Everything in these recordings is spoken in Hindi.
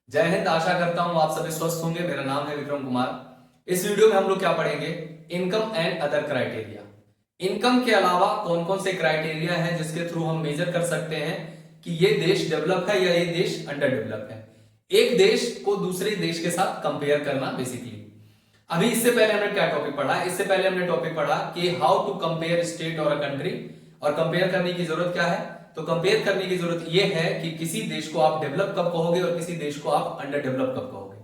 जय हिंद। आशा करता हूं आप सभी स्वस्थ होंगे। मेरा नाम है विक्रम कुमार। इस वीडियो में हम लोग क्या पढ़ेंगे, income and other criteria. Income के अलावा कौन कौन से क्राइटेरिया हैं जिसके थ्रू हम मेजर कर सकते हैं कि ये देश डेवलप है या ये देश अंडर डेवलप है। एक देश को दूसरे देश के साथ कंपेयर करना बेसिकली। अभी इससे पहले हमने क्या टॉपिक पढ़ा, इससे पहले हमने टॉपिक पढ़ा कि हाउ टू कंपेयर स्टेट और अ कंट्री। और कंपेयर करने की जरूरत क्या है, तो कंपेयर करने की जरूरत यह है कि किसी देश को आप डेवलप कब कहोगे और किसी देश को आप अंडर डेवलप कब कहोगे।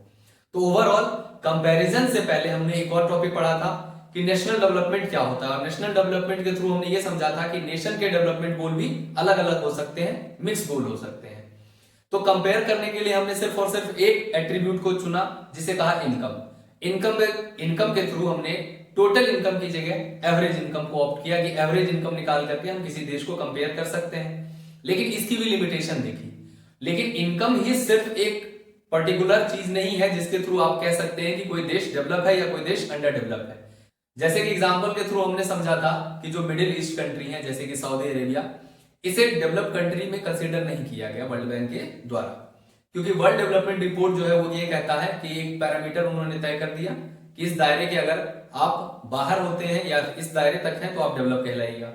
तो ओवरऑल कंपैरिजन से पहले हमने एक और टॉपिक पढ़ा था कि नेशनल डेवलपमेंट क्या होता है। और नेशनल डेवलपमेंट के थ्रू हमने ये समझा था कि नेशन के डेवलपमेंट गोल भी अलग अलग हो सकते हैं, मिक्स गोल हो सकते हैं। तो कंपेयर करने के लिए हमने सिर्फ और सिर्फ एक एट्रीब्यूट को चुना जिसे कहा इनकम। इनकम के थ्रू हमने टोटल इनकम की जगह एवरेज इनकम को ऑप्ट किया कि एवरेज इनकम निकाल करके हम किसी देश को कंपेयर कर सकते हैं। लेकिन इसकी भी लिमिटेशन देखी। लेकिन इनकम ही सिर्फ एक पर्टिकुलर चीज नहीं है जिसके थ्रू आप कह सकते हैं कि कोई देश डेवलप है या कोई देश अंडर डेवलप है। जैसे कि एग्जांपल के थ्रू हमने समझा था कि जो मिडिल ईस्ट कंट्री है जैसे कि सऊदी अरेबिया, इसे डेवलप कंट्री में कंसीडर नहीं किया गया वर्ल्ड बैंक के द्वारा, क्योंकि वर्ल्ड डेवलपमेंट रिपोर्ट जो है वो ये कहता है कि एक पैरामीटर उन्होंने तय कर दिया कि इस दायरे के अगर आप बाहर होते हैं या इस दायरे तक हैं तो आप डेवलप कहलाइएगा।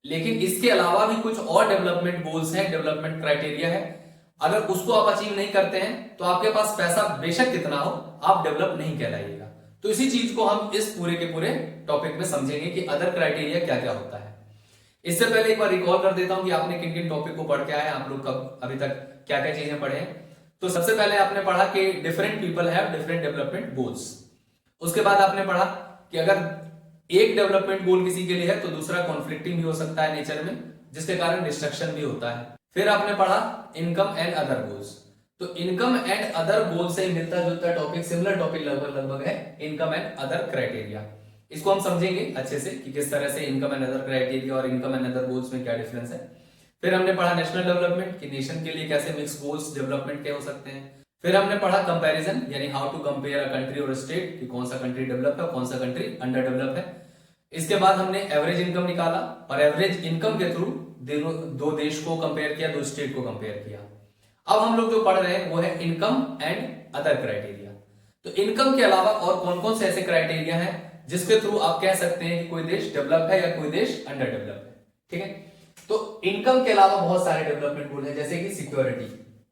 लेकिन इसके अलावा भी कुछ और डेवलपमेंट गोल्स हैं, डेवलपमेंट क्राइटेरिया है। अगर उसको आप अचीव नहीं करते हैं तो आपके पास पैसा बेशक कितना हो, आप डेवलप नहीं कहलाइएगा। तो इसी चीज को हम इस पूरे के पूरे टॉपिक में समझेंगे कि अदर क्राइटेरिया क्या क्या होता है। इससे पहले एक बार रिकॉल कर देता हूं कि आपने किन किन टॉपिक को पढ़ के आए, आप लोग कब अभी तक क्या क्या चीजें पढ़े हैं। तो सबसे पहले आपने पढ़ा कि different people have different development goals. उसके बाद आपने पढ़ा कि अगर एक डेवलपमेंट गोल किसी के लिए है तो दूसरा कॉन्फ्लिक्टिंग भी हो सकता है नेचर में, जिसके कारण डिस्ट्रक्शन भी होता है। फिर आपने पढ़ा इनकम एंड अदर गोल्स। तो इनकम एंड अदर गोल से मिलता जुलता टॉपिक, सिमिलर टॉपिक लगभग लगभग है, इनकम एंड अदर क्राइटेरिया। इसको हम समझेंगे अच्छे से कि किस तरह से इनकम एंड अदर क्राइटेरिया और इनकम एंड अदर गोल्स में क्या डिफरेंस है। फिर हमने पढ़ा नेशनल डेवलपमेंट कि नेशन के लिए कैसे मिक्स गोल्स डेवलपमेंट के हो सकते हैं। फिर हमने पढ़ा कंपैरिजन यानी how to compare a country और स्टेट कि कौन सा कंट्री डेवलप है कौन सा कंट्री अंडर डेवलप है। इसके बाद हमने एवरेज इनकम निकाला और एवरेज इनकम के थ्रू दो देश को कंपेयर किया, दो स्टेट को कंपेयर किया। अब हम लोग जो पढ़ रहे हैं वो है इनकम एंड अदर क्राइटेरिया। तो इनकम के अलावा और कौन कौन से ऐसे क्राइटेरिया हैं जिसके थ्रू आप कह सकते हैं कि कोई देश डेवलप है या कोई देश अंडर डेवलप है। ठीक है, तो इनकम के अलावा बहुत सारे डेवलपमेंट गोल हैं जैसे कि security,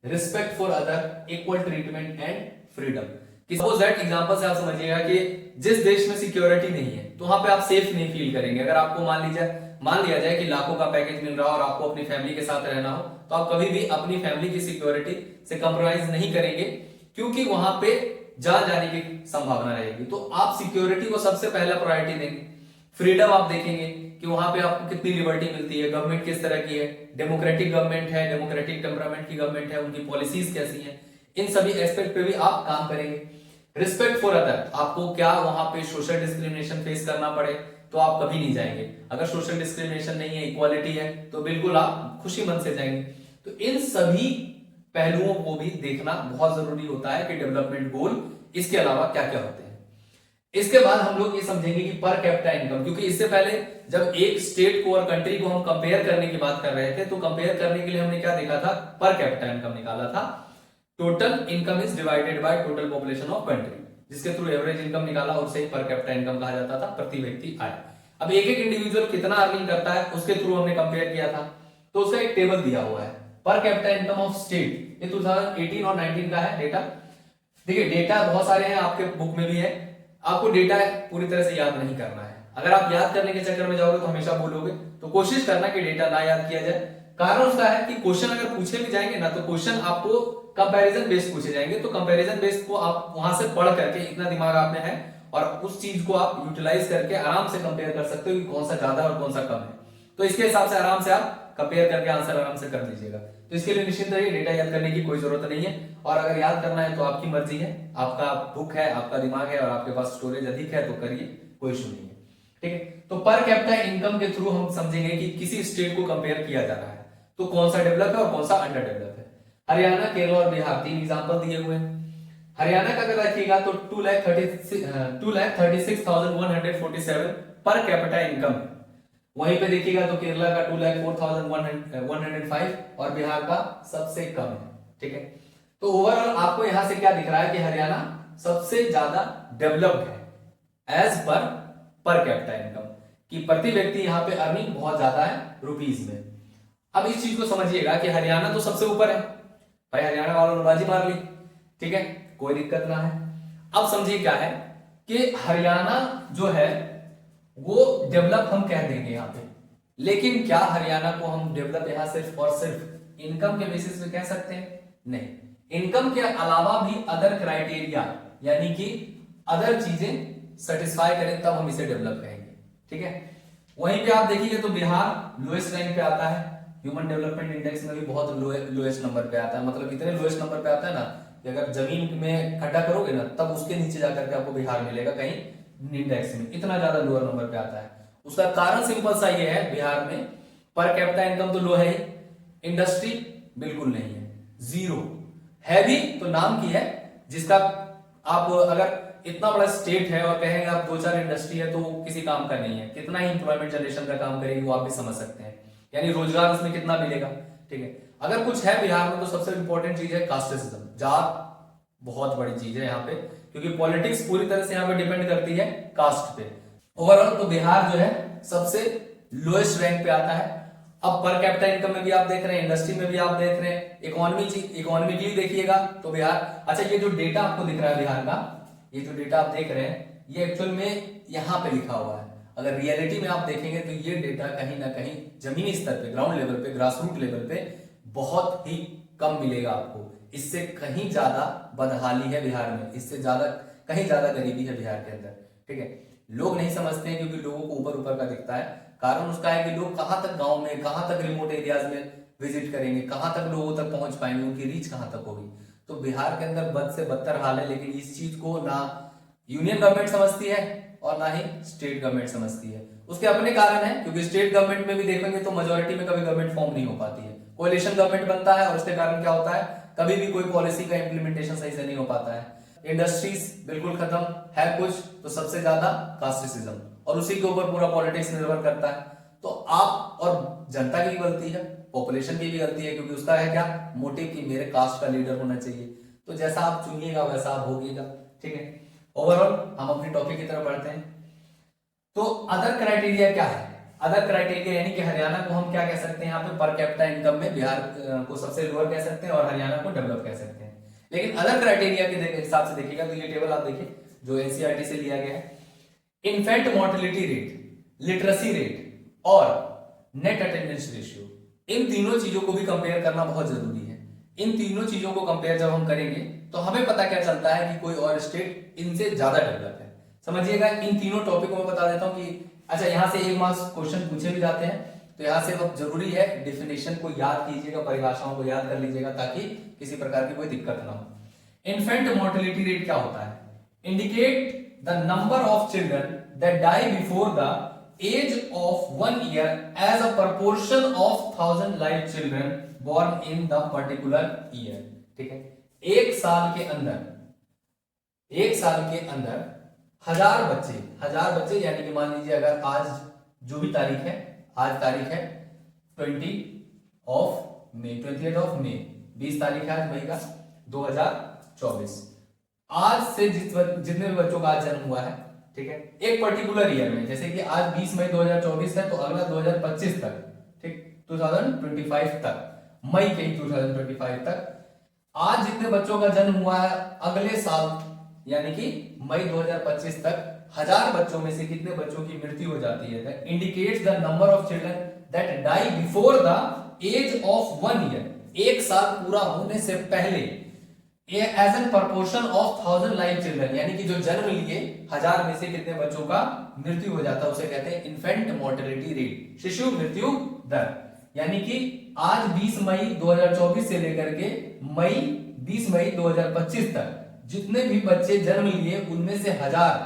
respect for other, equal treatment and freedom. Suppose that example से आप समझिएगा कि जिस देश में सिक्योरिटी नहीं है तो वहां पे आप सेफ नहीं फील करेंगे। अगर आपको मान लिया जाए कि लाखों का पैकेज मिल रहा हो और आपको अपनी फैमिली के साथ रहना हो, तो आप कभी भी अपनी फैमिली की सिक्योरिटी से कॉम्प्रोमाइज नहीं करेंगे, क्योंकि वहां पे जान जाने की संभावना रहेगी। तो आप सिक्योरिटी को सबसे पहला प्रायोरिटी देंगे। फ्रीडम आप देखेंगे कि वहां पे आपको कितनी लिबर्टी मिलती है, गवर्नमेंट किस तरह की है, डेमोक्रेटिक गवर्नमेंट है, डेमोक्रेटिक टेम्परामेंट की गवर्नमेंट है, उनकी पॉलिसीज कैसी हैं, इन सभी एस्पेक्ट पे भी आप काम करेंगे। रिस्पेक्ट फॉर अदर, आपको क्या वहां पे सोशल डिस्क्रिमिनेशन फेस करना पड़े तो आप कभी नहीं जाएंगे। अगर सोशल डिस्क्रिमिनेशन नहीं है, इक्वालिटी है, तो बिल्कुल आप खुशी मन से जाएंगे। तो इन सभी पहलुओं को भी देखना बहुत जरूरी होता है कि डेवलपमेंट गोल इसके अलावा क्या क्या होते हैं। इसके बाद हम लोग ये समझेंगे कि पर कैपिटा इनकम, क्योंकि इससे पहले जब एक स्टेट को और कंट्री को हम कंपेयर करने की बात कर रहे थे तो कंपेयर करने के लिए हमने क्या देखा था, पर कैपिटा इनकम निकाला था। Total income is divided by total population of country, जिसके थ्रू एवरेज इनकम निकाला और उसे पर कैपिटा इनकम कहा जाता था, प्रति व्यक्ति आय। अब एक एक इंडिविजुअल कितना अर्निंग करता है उसके थ्रू हमने कंपेयर किया था, तो उसका एक टेबल दिया हुआ है, per capita income of state. ये 2018 और 19 का है डेटा। देखिए डेटा बहुत सारे हैं, आपके बुक में भी है, आपको डेटा पूरी तरह से याद नहीं करना है। अगर आप याद करने के चक्कर में जाओगे तो हमेशा बोलोगे, तो कोशिश करना कि डेटा ना याद किया जाए। कारण उसका है कि क्वेश्चन अगर पूछे भी जाएंगे ना तो क्वेश्चन आपको कंपैरिजन बेस्ड पूछे जाएंगे, तो कंपैरिजन बेस्ड को आप वहां से पढ़ करके इतना दिमाग आप में है और उस चीज को आप यूटिलाइज करके आराम से कंपेयर कर सकते हो कि कौन सा ज्यादा और कौन सा कम है। तो इसके हिसाब से आराम से आप कंपेयर करके आंसर आराम से कर लीजिएगा। तो इसके लिए निश्चित रहिए, डेटा याद करने की कोई जरूरत नहीं है। और अगर याद करना है तो आपकी मर्जी है, आपका बुक है, आपका दिमाग है और आपके पास स्टोरेज अधिक है तो करिए, कोई इशू नहीं है। ठीक है, तो पर कैपिटा इनकम के थ्रू हम समझेंगे कि किसी स्टेट को कंपेयर किया जा रहा है तो कौन सा डेवलप है और कौन सा अंडर डेवलप है। हरियाणा, केरल और बिहार, तीन एग्जांपल दिए हुए हैं। हरियाणा का अगर रखिएगा तो 2,36,147 पर कैपिटा इनकम। वहीं पे देखिएगा तो केरला का 2,04,105 और बिहार का सबसे कम है। ठीक है, तो ओवरऑल आपको यहां से क्या दिख रहा है कि हरियाणा सबसे ज्यादा डेवलप्ड है एज पर कैपिटा इनकम, कि प्रति व्यक्ति यहां पे अर्निंग बहुत ज्यादा है रुपीज में। अब इस चीज को समझिएगा कि हरियाणा तो सबसे ऊपर है, भाई हरियाणा वालों ने बाजी मार ली, ठीक है, कोई दिक्कत ना है। अब समझिए क्या है कि हरियाणा जो है वो डेवलप हम कह देंगे यहाँ पे, लेकिन क्या हरियाणा को हम डेवलप यहां सिर्फ और सिर्फ इनकम के बेसिस पे कह सकते हैं? नहीं, इनकम के अलावा भी अदर क्राइटेरिया यानी कि अदर चीजें सेटिस्फाई करें तब हम इसे डेवलप कहेंगे, ठीक है। वहीं पे आप देखिए तो बिहार लोएस्ट रैंक पे आता है, ह्यूमन डेवलपमेंट इंडेक्स में भी बहुत लोएस्ट नंबर पे आता है, मतलब इतने लोएस्ट नंबर पे आता है ना कि अगर जमीन में खड्डा करोगे ना तब उसके नीचे जाकर के आपको बिहार मिलेगा कहीं इंडेक्स में, इतना ज्यादा लोअर नंबर पे आता है। उसका कारण सिंपल सा ये है, बिहार में पर कैपिटा इनकम तो लो है ही, इंडस्ट्री बिल्कुल नहीं है, जीरो है भी तो नाम की है, जिसका आप अगर इतना बड़ा स्टेट है और कहेंगे आप 2-4 इंडस्ट्री है तो किसी काम का नहीं है, कितना ही इंप्लॉयमेंट जनरेशन का काम करेगी वो आप भी समझ सकते हैं, यानी रोजगार उसमें कितना मिलेगा, ठीक है। अगर कुछ है बिहार में तो सबसे इंपॉर्टेंट चीज है कास्टिज्म, जात बहुत बड़ी चीज है यहाँ पे, क्योंकि पॉलिटिक्स पूरी तरह से यहाँ पे डिपेंड करती है कास्ट पे। ओवरऑल तो बिहार जो है सबसे लोएस्ट रैंक पे आता है। अब पर कैपिटा इनकम में भी आप देख रहे हैं, इंडस्ट्री में भी आप देख रहे हैं, इकोनॉमिकली देखिएगा तो बिहार, अच्छा ये जो डेटा आपको दिख रहा है बिहार का, ये जो डेटा आप देख रहे हैं ये एक्चुअल में यहाँ पे लिखा हुआ है, अगर रियलिटी में आप देखेंगे तो ये डेटा कहीं ना कहीं जमीनी स्तर पे, ग्राउंड लेवल पे, ग्रास रूट लेवल पे बहुत ही कम मिलेगा आपको, इससे कहीं ज्यादा बदहाली है बिहार में, इससे ज्यादा कहीं ज्यादा गरीबी है बिहार के अंदर, ठीक है। लोग नहीं समझते हैं क्योंकि लोगों को ऊपर ऊपर का दिखता है, कारण उसका है कि लोग कहां तक गांव में, कहां तक रिमोट एरियाज में विजिट करेंगे, कहां तक लोगों तक पहुंच पाएंगे, उनकी रीच कहां तक होगी। तो बिहार के अंदर बद से बदतर हाल है, लेकिन इस चीज को ना यूनियन गवर्नमेंट समझती है और ना ही स्टेट गवर्नमेंट समझती है। उसके अपने कारण है, क्योंकि स्टेट गवर्नमेंट में भी देखेंगे तो मेजोरिटी में कभी गवर्नमेंट फॉर्म नहीं हो पाती है, कोalition गवर्नमेंट बनता है और उसके कारण क्या होता है, कभी भी कोई पॉलिसी का इंप्लीमेंटेशन सही से नहीं हो पाता है। इंडस्ट्रीज बिल्कुल खत्म है, कुछ तो सबसे ज्यादा कास्टिज्म, और उसी के ऊपर पूरा पॉलिटिक्स निर्भर करता है। तो आप और जनता की गलती है, पॉपुलेशन की भी गलती है, क्योंकि उसका है क्या मोटिव कि मेरे कास्ट का लीडर होना चाहिए, तो जैसा आप चुनिएगा वैसा आप होगिएगा, ठीक है। ओवरऑल हम अपनी टॉपिक की तरफ बढ़ते हैं। तो अदर क्राइटेरिया क्या है? अदर क्राइटेरिया यानी कि हरियाणा को हम क्या कह सकते हैं यहाँ पे, पर कैपिटा इनकम में बिहार को सबसे लोअर कह सकते हैं और हरियाणा को डेवलप कह सकते हैं। लेकिन अदर क्राइटेरिया के हिसाब से देखिएगा तो ये टेबल आप देखिए जो एनसीईआरटी से लिया गया है, infant mortality rate, literacy rate और नेट अटेंडेंस रेशियो, इन तीनों चीजों को भी कंपेयर करना बहुत जरूरी है। इन तीनों चीजों को कंपेयर जब हम करेंगे तो हमें पता क्या चलता है कि कोई और स्टेट इनसे ज्यादा डेवलप है। समझिएगा, इन तीनों टॉपिकों में बता देता हूं कि अच्छा यहां से एक मार्क्स क्वेश्चन पूछे भी जाते हैं, तो यहां से अब जरूरी है डेफिनेशन को याद कीजिएगा, परिभाषाओं को याद कर लीजिएगा ताकि किसी प्रकार की कोई दिक्कत ना हो। इन्फेंट मोर्टेलिटी रेट क्या होता है? Indicate the number of children that die before the age of 1 year as a proportion of 1000 live children born in the particular year, ठीक है। एक साल के अंदर 1000 बच्चे यानी कि मान लीजिए अगर आज जो भी तारीख है, आज तारीख है 20 मई, 20 तारीख है आज मई का 2024, आज से जितने भी बच्चों का आज जन्म हुआ है, ठीक है, एक पर्टिकुलर ईयर में, जैसे कि आज 20 मई 2024 है तो अगला 2025 तक, ठीक, 2025 तक, मई के 2025 तक आज जितने बच्चों का जन्म हुआ है अगले साल यानी कि मई 2025 तक 1000 बच्चों में से कितने बच्चों की मृत्यु हो जाती है, indicates the number of children that die before the age of 1 year, एक साल पूरा होने से पहले, as an proportion of 1000 live children, यानी कि जो जन्म लिए 1000 में से कितने बच्चों का मृत्यु हो जाता है उसे कहते हैं इन्फेंट मोर्टेलिटी रेट, शिशु मृत्यु दर। यानी कि आज 20 मई 2024 से लेकर के 20 मई 2025 तक जितने भी बच्चे जन्म लिए उनमें से 1000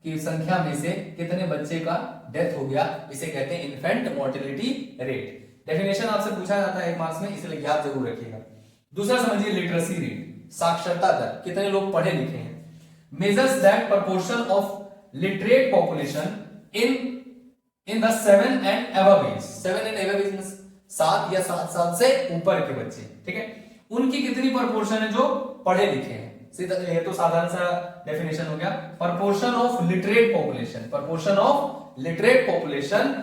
की संख्या में से कितने बच्चे का डेथ हो गया, इसे कहते हैं इन्फेंट मोर्टेलिटी रेट। डेफिनेशन आपसे पूछा जाता है एक मार्क्स में, इसलिए याद जरूर रखिएगा। दूसरा समझिए लिटरेसी रेट, साक्षरता दर, कितने लोग पढ़े लिखे हैं, measures that proportion of literate population in the 7 and above age, 7 and above age 7 या 7 साल से ऊपर के बच्चे, ठीक है। उनकी कितनी प्रपोर्शन है जो पढ़े लिखे हैं। सीधा ये तो साधारण सा डेफिनेशन हो गया। Proportion of literate population, proportion of literate population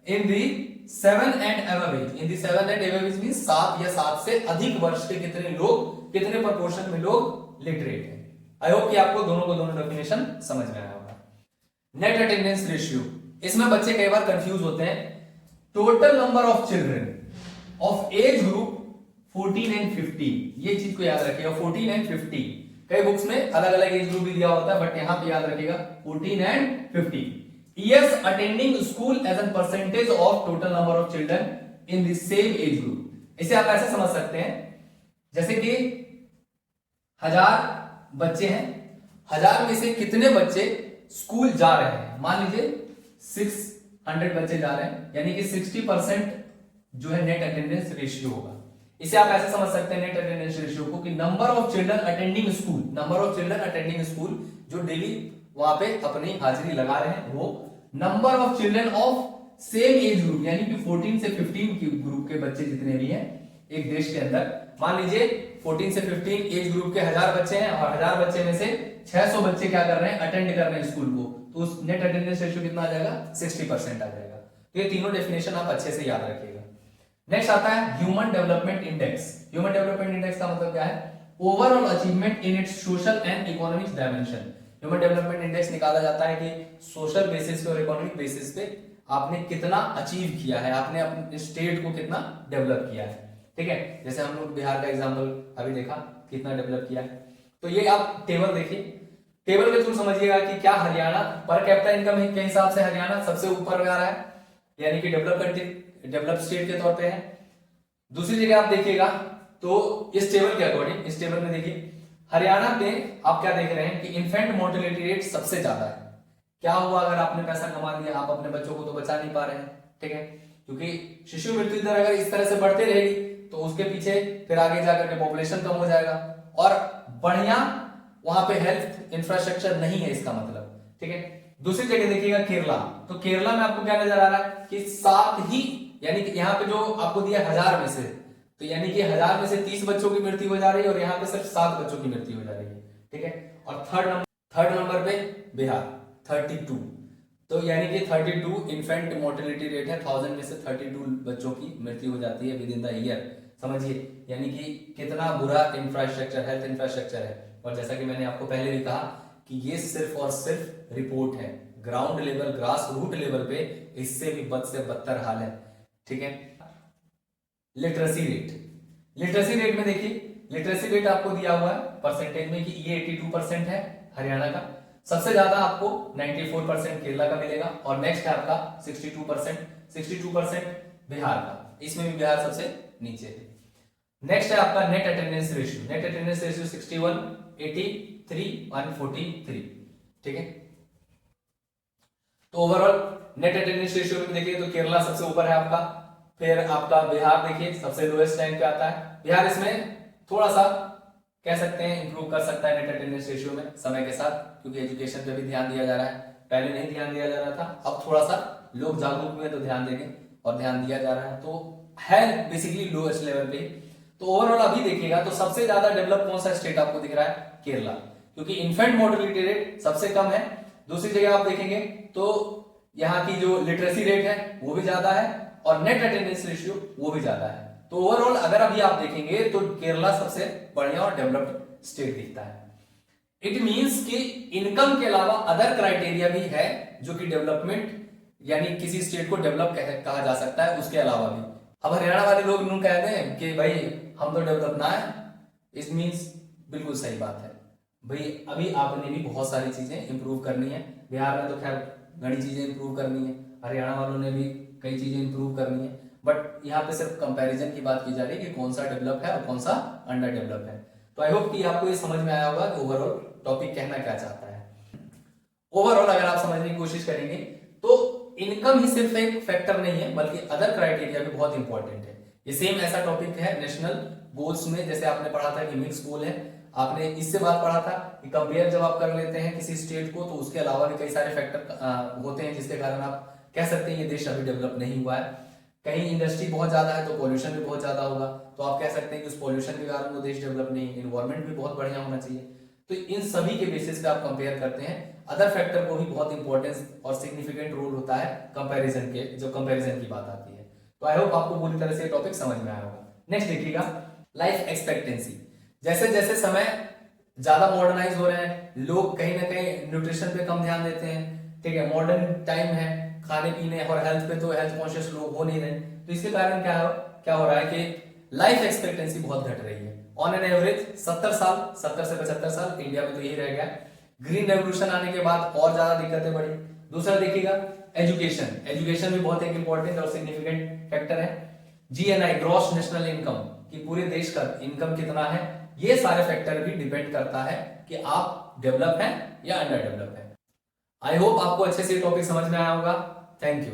in the 7 and above age, in the 7 and above age means 7 या 7 से अधिक वर्ष के कितने लोग, कितने प्रपोर्शन में लोग लिटरेट हैं। आई होप कि आपको दोनों को दोनों डेफिनेशन समझ में आया होगा। नेट अटेंडेंस रेशियो, इसमें बच्चे कई बार कंफ्यूज होते हैं। Total number of children of age group 14 and 15, ये चीज को याद रखिएगा। 14 एंड 50, कई बुक्स में अलग अलग एज ग्रुप भी दिया होता है, बट यहां पे याद रखिएगा 14 and 50 years attending school as a percentage of total number of children in the same age group। इसे आप ऐसे समझ सकते हैं जैसे कि 1000 बच्चे हैं, 1000 में से कितने बच्चे स्कूल जा रहे हैं। मान लीजिए 600 बच्चे जा रहे हैं, यानी कि 60% जो है नेट अटेंडेंस रेशियो होगा। इसे आप ऐसे समझ सकते हैं नेट अटेंडेंस रेशियो को कि number of children attending school, number of children attending school जो डेली वहां पे अपनी हाजिरी लगा रहे हैं, वो number of children of same age group, यानी कि 14 से 15 की ग्रुप के बच्चे जितने भी हैं एक देश के अंदर। मान लीजिए 14 से 15 एज ग्रुप के 1000 बच्चे हैं और 1000 बच्चे में से 600 बच्चे क्या कर रहे हैं, अटेंड कर रहे हैं स्कूल को, तो उस नेट अटेंडेंस रेशियो कितना आ जाएगा, 60% आ जाएगा। तो ये तीनों डेफिनेशन आप अच्छे से याद रखिएगा। नेक्स्ट आता है human development index. Human development index का मतलब क्या है, overall achievement in its social and economic dimension. Human development index निकाला जाता है कि सोशल बेसिस पे और इकोनॉमिक बेसिस पे आपने कितना अचीव किया है, आपने अपने स्टेट को कितना डेवलप किया है। ठीक है, जैसे हम लोग बिहार का एग्जांपल अभी देखा, कितना डेवलप किया है। तो ये आप टेबल देखिए, टेबल के थ्रू समझिएगा कि क्या हरियाणा पर कैपिटा इनकम के हिसाब से हरियाणा सबसे ऊपर आ रहा है, यानी कि डेवलप कंट्री, डेवलप स्टेट के तौर पे है। दूसरी जगह आप देखिएगा तो इस टेबल के अकॉर्डिंग, इस टेबल में देखिए हरियाणा में आप क्या देख रहे हैं कि इन्फेंट मोर्टेलिटी रेट सबसे ज्यादा है। क्या हुआ, अगर आपने पैसा कमा लिया, आप अपने बच्चों को तो बचा नहीं पा रहे हैं। ठीक है, क्योंकि शिशु मृत्यु दर अगर इस तरह से बढ़ती रहेगी तो उसके पीछे फिर आगे जाकर के पॉपुलेशन कम हो जाएगा और बढ़िया वहां पे हेल्थ इंफ्रास्ट्रक्चर नहीं है, इसका मतलब। ठीक है, दूसरी जगह देखिएगा केरला, तो केरला में आपको क्या नजर आ रहा है कि 7 ही, यानी कि यहाँ पे जो आपको दिया 1000 में से, तो यानी कि 1000 में से 30 बच्चों की मृत्यु हो जा रही है और यहाँ पे सिर्फ 7 बच्चों की मृत्यु हो जा रही है। ठीक है, और थर्ड नंबर पे बिहार 32, तो यानी कि 32 इन्फेंट मोर्टेलिटी रेट है। 1000 में से 32 बच्चों की मृत्यु हो जाती है विद इन द ईयर। समझिए यानी कि कितना बुरा इंफ्रास्ट्रक्चर, हेल्थ इंफ्रास्ट्रक्चर है। और जैसा कि मैंने आपको पहले भी कहा कि ये सिर्फ और सिर्फ रिपोर्ट है, ground level, grass root level पे इससे भी बद से बदतर हाल है। ठीक है, लिटरेसी रेट, लिटरेसी रेट में देखिए, लिटरेसी रेट आपको दिया हुआ है परसेंटेज में कि ये 82% है हरियाणा का, सबसे ज्यादा आपको 94% केरला का मिलेगा और नेक्स्ट है आपका 62% बिहार का, इसमें भी बिहार सबसे नीचे है। नेक्स्ट है आपका net attendance ratio, net attendance ratio 61, 83 और 43। ठीक है, तो ओवरऑल नेट अटेंडेंस रेशियो में देखिए तो केरला सबसे ऊपर है आपका, फिर आपका बिहार देखिए सबसे लोएस्ट रैंक पे आता है। बिहार इसमें थोड़ा सा कह सकते हैं इंप्रूव कर सकता है नेट अटेंडेंस रेशियो में समय के साथ, क्योंकि एजुकेशन पे भी ध्यान दिया जा रहा है, पहले नहीं ध्यान दिया जा रहा था, अब थोड़ा सा लोग जागरूक हुए तो ध्यान देंगे और ध्यान दिया जा रहा है, तो है बेसिकली लोएस्ट लेवल पे। तो ओवरऑल अभी देखिएगा तो सबसे ज्यादा डेवलप कौन सा स्टेट आपको दिख रहा है, केरला, क्योंकि इन्फेंट मोर्टेलिटी रेट सबसे कम है। दूसरी जगह आप देखेंगे तो यहाँ की जो लिटरेसी रेट है वो भी ज्यादा है और नेट अटेंडेंस रेशियो वो भी ज्यादा है। तो ओवरऑल अगर अभी आप देखेंगे तो केरला सबसे बढ़िया और डेवलप्ड स्टेट दिखता है। इट मींस कि इनकम के अलावा अदर क्राइटेरिया भी है जो कि डेवलपमेंट, यानी किसी स्टेट को डेवलप कहा जा सकता है उसके अलावा भी। अब हरियाणा वाले लोग यूं कहते हैं कि भाई हम तो डेवलप ना है, इस मींस बिल्कुल सही बात है भाई, अभी आपने भी बहुत सारी चीजें इंप्रूव करनी है। बिहार में तो खैर घनी चीजें इंप्रूव करनी है, हरियाणा वालों ने भी कई चीजें इंप्रूव करनी है, बट यहाँ पे सिर्फ कंपैरिजन की बात की जा रही है कि कौन सा डेवलप है और कौन सा अंडर डेवलप है। तो आई होप कि आपको ये समझ में आया होगा कि ओवरऑल टॉपिक कहना क्या चाहता है। ओवरऑल अगर आप समझने की कोशिश करेंगे तो इनकम ही सिर्फ एक फैक्टर नहीं है, बल्कि अदर क्राइटेरिया भी बहुत इंपॉर्टेंट है। ये सेम ऐसा टॉपिक है नेशनल गोल्स में, जैसे आपने पढ़ा था कि मिक्स गोल है, आपने इससे बात पढ़ा था कि कंपेयर जब आप कर लेते हैं किसी स्टेट को तो उसके अलावा भी कई सारे फैक्टर होते हैं जिसके कारण आप कह सकते हैं ये देश अभी डेवलप नहीं हुआ है। कहीं इंडस्ट्री बहुत ज्यादा है तो पॉल्यूशन भी बहुत ज्यादा होगा, तो आप कह सकते हैं कि उस पॉल्यूशन के कारण वो देश डेवलप नहीं, इन्वायरमेंट भी बहुत बढ़िया होना चाहिए। तो इन सभी के बेसिस पे आप कंपेयर करते हैं। अदर फैक्टर को भी बहुत इंपॉर्टेंस और सिग्निफिकेंट रोल होता है कंपैरिजन के, जो कंपैरिजन की बात आती है। तो आई होप आपको पूरी तरह से टॉपिक समझ में आया होगा। नेक्स्ट देखिएगा, लाइफ एक्सपेक्टेंसी। जैसे जैसे समय ज्यादा मॉडर्नाइज हो रहे हैं, लोग कहीं ना कहीं न्यूट्रिशन पे कम ध्यान देते हैं, ठीक है, मॉडर्न टाइम है, खाने पीने और हेल्थ पे तो हेल्थ कॉन्शियस लोग हो नहीं रहे, तो इसके कारण क्या हो रहा है कि लाइफ एक्सपेक्टेंसी बहुत घट रही है। ऑन एन एवरेज 70 साल, 70 से 75 साल, इंडिया में तो यही रह गया। ग्रीन रेवोल्यूशन आने के बाद और ज्यादा दिक्कतें बढ़ी। दूसरा देखिएगा एजुकेशन, एजुकेशन भी बहुत एक इंपॉर्टेंट और सिग्निफिकेंट फैक्टर है। जीएनआई, ग्रॉस नेशनल इनकम, कि पूरे देश का इनकम कितना है, ये सारे फैक्टर भी डिपेंड करता है कि आप डेवलप हैं या अंडर डेवलप हैं। आई होप आपको अच्छे से टॉपिक समझ में आया होगा। Thank you.